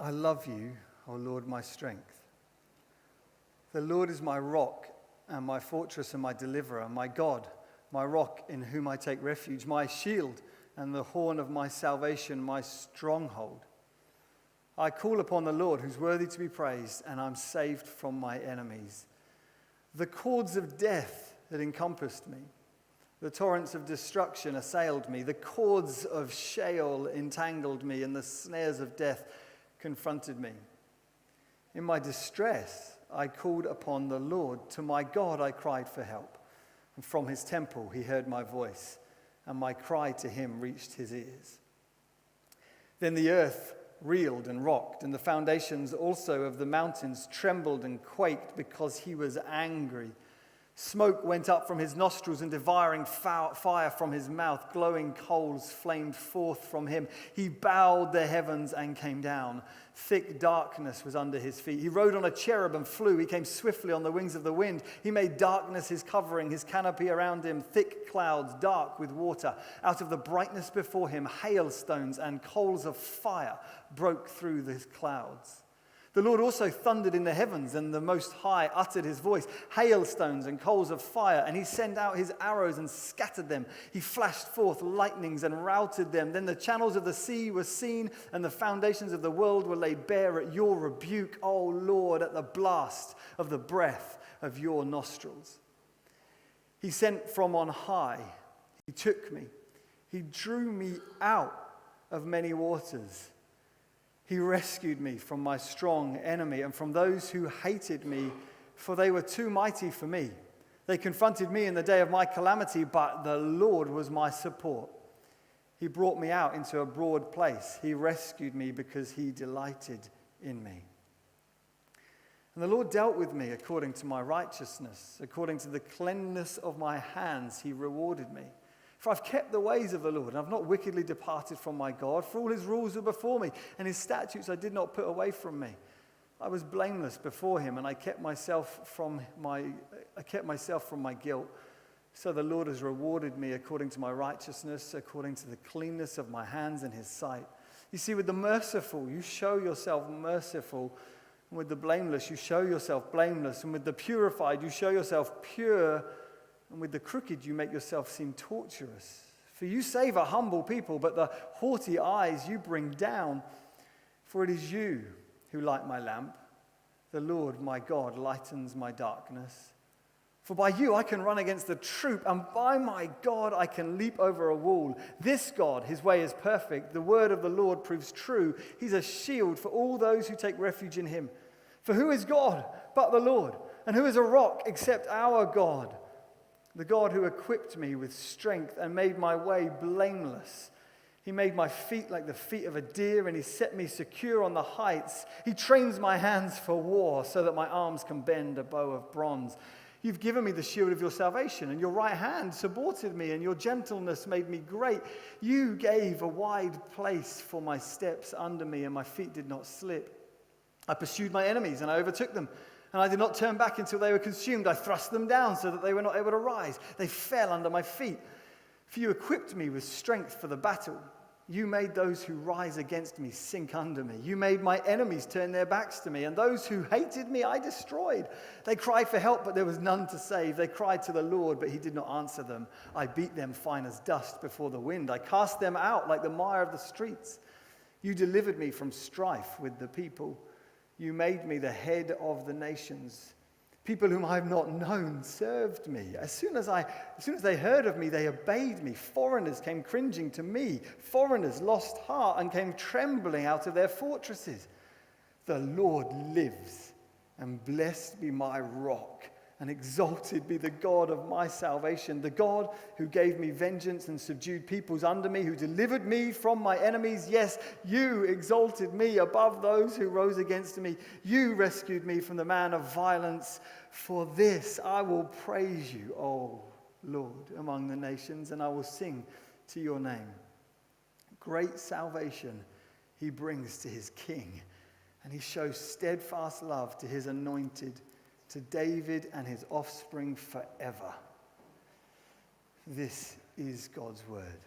I love you, O Lord, my strength. The Lord is my rock and my fortress and my deliverer, my God, my rock in whom I take refuge, my shield and the horn of my salvation, my stronghold. I call upon the Lord, who's worthy to be praised, and I'm saved from my enemies. The cords of death had encompassed me. The torrents of destruction assailed me. The cords of Sheol entangled me, and the snares of death confronted me. In my distress, I called upon the Lord. To my God, I cried for help. And from his temple, he heard my voice, and my cry to him reached his ears. Then the earth reeled and rocked, and the foundations also of the mountains trembled and quaked because he was angry. Smoke went up from his nostrils and devouring fire from his mouth. Glowing coals flamed forth from him. He bowed the heavens and came down. Thick darkness was under his feet. He rode on a cherub and flew. He came swiftly on the wings of the wind. He made darkness his covering, his canopy around him, thick clouds, dark with water. Out of the brightness before him, hailstones and coals of fire broke through the clouds. The Lord also thundered in the heavens, and the Most High uttered his voice, hailstones and coals of fire, and he sent out his arrows and scattered them. He flashed forth lightnings and routed them. Then the channels of the sea were seen, and the foundations of the world were laid bare at your rebuke, O Lord, at the blast of the breath of your nostrils. He sent from on high. He took me. He drew me out of many waters. He rescued me from my strong enemy and from those who hated me, for they were too mighty for me. They confronted me in the day of my calamity, but the Lord was my support. He brought me out into a broad place. He rescued me because he delighted in me. And the Lord dealt with me according to my righteousness. According to the cleanness of my hands, he rewarded me. For I've kept the ways of the Lord, and I've not wickedly departed from my God. For all his rules were before me, and his statutes I did not put away from me. I was blameless before him, and I kept myself from my guilt. So the Lord has rewarded me according to my righteousness, according to the cleanness of my hands in his sight. You see, with the merciful, you show yourself merciful. And with the blameless, you show yourself blameless. And with the purified, you show yourself pure. And with the crooked, you make yourself seem tortuous. For you save a humble people, but the haughty eyes you bring down. For it is you who light my lamp. The Lord, my God, lightens my darkness. For by you I can run against the troop, and by my God I can leap over a wall. This God, his way is perfect. The word of the Lord proves true. He's a shield for all those who take refuge in him. For who is God but the Lord? And who is a rock except our God? The God who equipped me with strength and made my way blameless. He made my feet like the feet of a deer, and he set me secure on the heights. He trains my hands for war so that my arms can bend a bow of bronze. You've given me the shield of your salvation, and your right hand supported me, and your gentleness made me great. You gave a wide place for my steps under me, and my feet did not slip. I pursued my enemies, and I overtook them. And I did not turn back until they were consumed. I thrust them down so that they were not able to rise. They fell under my feet. For you equipped me with strength for the battle. You made those who rise against me sink under me. You made my enemies turn their backs to me. And those who hated me, I destroyed. They cried for help, but there was none to save. They cried to the Lord, but he did not answer them. I beat them fine as dust before the wind. I cast them out like the mire of the streets. You delivered me from strife with the people. You made me the head of the nations. People whom I have not known served me. As soon as they heard of me, they obeyed me. Foreigners came cringing to me. Foreigners lost heart and came trembling out of their fortresses. The Lord lives, and blessed be my rock, and exalted be the God of my salvation, the God who gave me vengeance and subdued peoples under me, who delivered me from my enemies. Yes, you exalted me above those who rose against me. You rescued me from the man of violence. For this I will praise you, O Lord, among the nations, and I will sing to your name. Great salvation he brings to his king, and he shows steadfast love to his anointed, to David and his offspring forever. This is God's word.